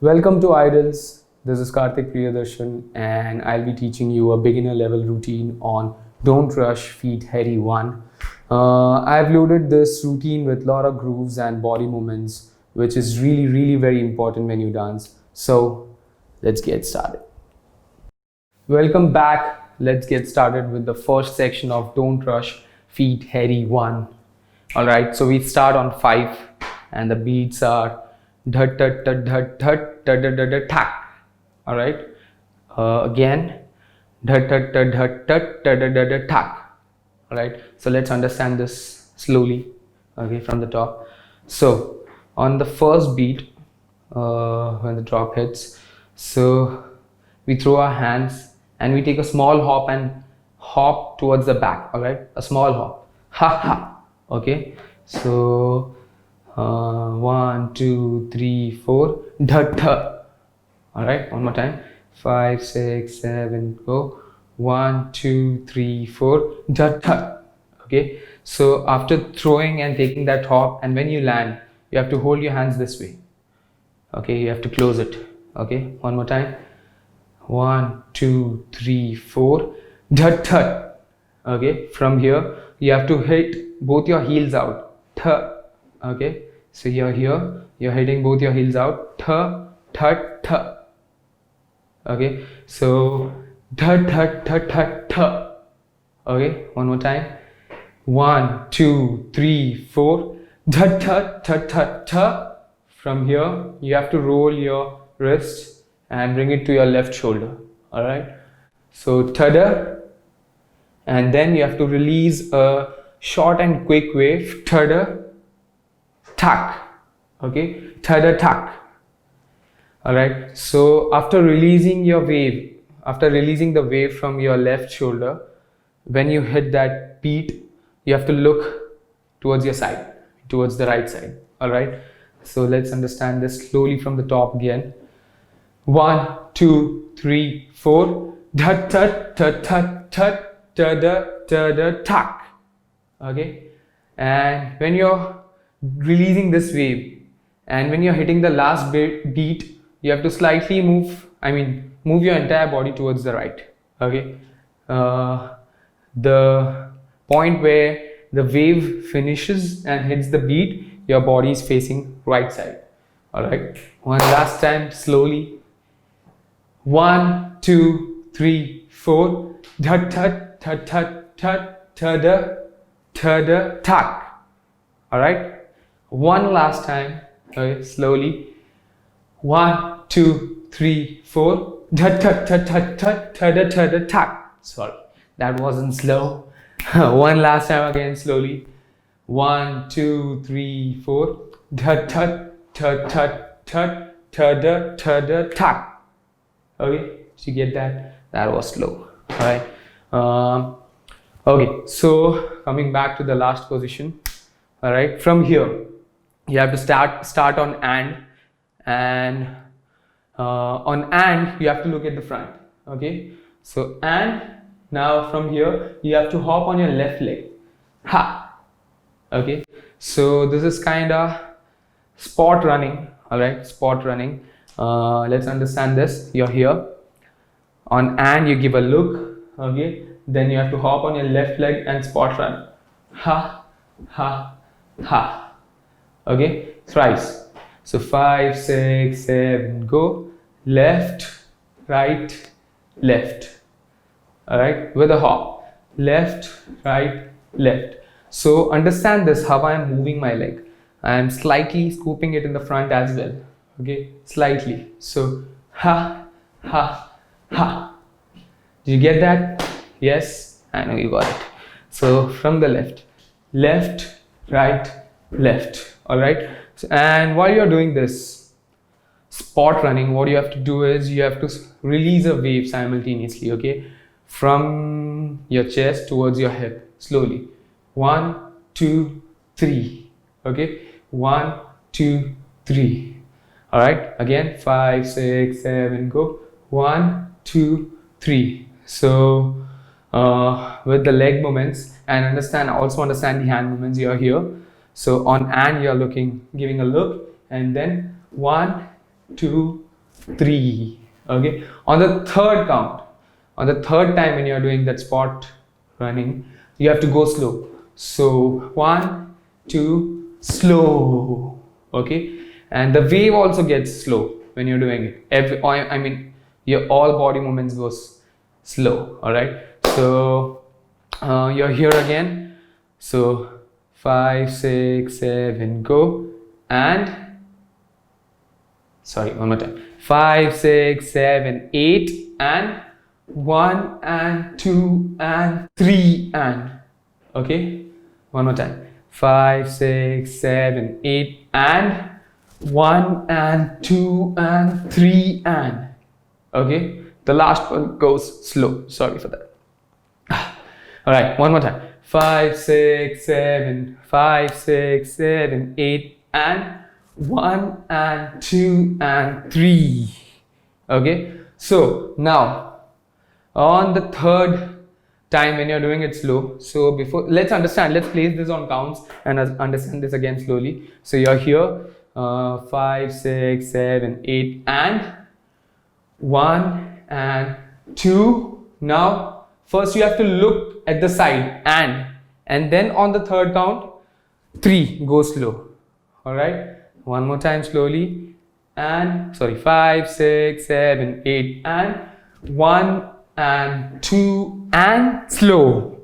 Welcome to IDALS. This is Karthik Priyadarshan and I'll be teaching you a beginner level routine on Don't Rush Feet Hairy 1. I've loaded this routine with a lot of grooves and body movements, which is really very important when you dance. So let's get started. Welcome back. Let's get started with the first section of Don't Rush Feet Hairy 1. Alright, so we start on 5 and the beats are dhut dhut dhut dhut dhut dhut dhut dhut thak. Alright, again dhut dhut dhut dhut dhut dhut dhut dhut thak. Alright, so let's understand this slowly, okay, from the top. So on the first beat, when the drop hits, so we throw our hands and we take a small hop and hop towards the back. Alright, a small hop, ha ha. Okay, so 1 2 3 4 dhut dhut. All right, one more time, 5 6 7 go, 1 2 3 4 dhut dhut. Okay, so after throwing and taking that hop, and when you land, you have to hold your hands this way. Okay, you have to close it. Okay, one more time, 1 2 3 4 dhut dhut. Okay, from here you have to hit both your heels out. Th. Okay, so you're here, you're hitting both your heels out. Th, th, th. Okay, so th, th, th, th, th. Okay, one more time, 1 2 3 4 th, th, th, th, th. From here you have to roll your wrist and bring it to your left shoulder. All right, so th, and then you have to release a short and quick wave, th, tak. Okay, th, tak. All right, so after releasing your wave, after releasing the wave from your left shoulder, when you hit that beat, you have to look towards your side, towards the right side. All right, so let's understand this slowly from the top again. 1 2 3 4 th, th, th, th, th, th, tak. Okay, and when you're releasing this wave and when you're hitting the last beat, you have to slightly move your entire body towards the right. Okay, the point where the wave finishes and hits the beat, your body is facing right side. All right, one last time slowly. 1 2 3 4 dhut dhut dhut dhut dhut th, th, tak. All right, one last time. Okay, slowly. 1 2 3 4 dhut dhut dhut dhut dhut th, tak. Sorry, that wasn't slow. One last time again, slowly. 1 2 3 4 dhut dhut dhut dhut dhut th, tak. Okay, did you get that? That was slow. All right. Okay, so coming back to the last position. All right, from here you have to start on and on and you have to look at the front. Okay, so and now from here you have to hop on your left leg. Ha. Okay, so this is kind of spot running. All right, spot running. Let's understand this. You're here on and you give a look. Okay, then you have to hop on your left leg and spot run. Ha ha ha. Okay, thrice. So 5 6 7 go, left right left. All right, with a hop, left right left. So understand this, how I am moving my leg. I am slightly scooping it in the front as well. Okay, slightly. So ha ha ha. Did you get that? Yes, I know you got it. So from the left, left right left. All right, so, and while you're doing this spot running, what you have to do is you have to release a wave simultaneously. Okay, from your chest towards your hip, slowly. 1 2 3. Okay, 1 2 3. All right, again 5 6 7 go, 1 2 3. So with the leg movements, and also understand the hand movements. You're here, so on and you're looking, giving a look, and then 1 2 3. Okay, on the third count, on the third time when you're doing that spot running, you have to go slow. So 1, 2, slow. Okay, and the wave also gets slow when you're doing it. I mean, your all body movements goes slow. All right, so you're here again. So 5, 6, 7, go, and sorry, one more time. 5, 6, 7, 8, and 1 and 2 and 3 and. Okay, one more time. 5, 6, 7, 8, and 1 and 2 and 3 and. Okay, the last one goes slow. Sorry for that. All right, one more time. 5, 6, 7, 5, 6, 7, 8, and 1 and 2 and 3. Okay, so now on the third time when you're doing it slow, so before, let's place this on counts and understand this again slowly. So you're here, 5, 6, 7, 8, and 1 and 2. Now first you have to look at the side, and then on the third count, 3, go slow. All right, one more time slowly, and sorry, 5, 6, 7, 8, and 1 and 2 and slow.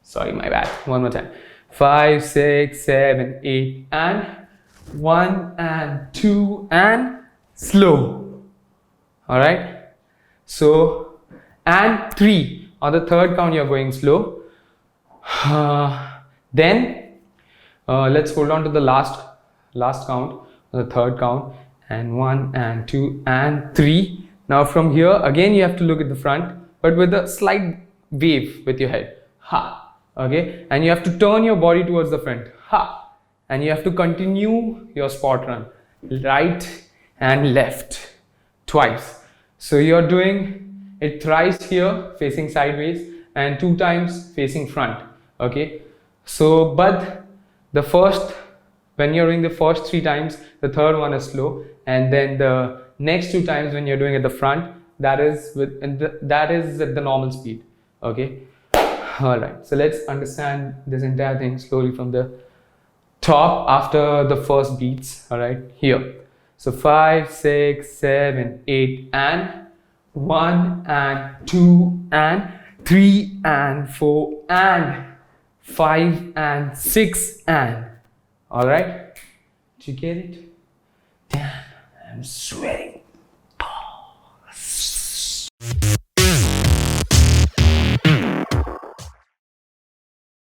Sorry, my bad. One more time. 5, 6, 7, 8, and 1 and 2 and slow. All right, so and 3 on the third count you're going slow. Then let's hold on to the last count, the third count, and 1 and 2 and 3. Now from here again you have to look at the front, but with a slight wave with your head. Ha. Okay, and you have to turn your body towards the front. Ha. And you have to continue your spot run, right and left, twice. So you're doing it thrice here facing sideways and 2 times facing front. Okay, so but the first, when you're doing the first 3 times, the third one is slow, and then the next 2 times when you're doing at the front, that is at the normal speed. Okay, all right, so let's understand this entire thing slowly from the top after the first beats. All right, here, so 5, 6, 7, 8, and 1 and 2 and 3 and 4 and 5 and 6 and. All right, did you get it? Damn, I'm sweating.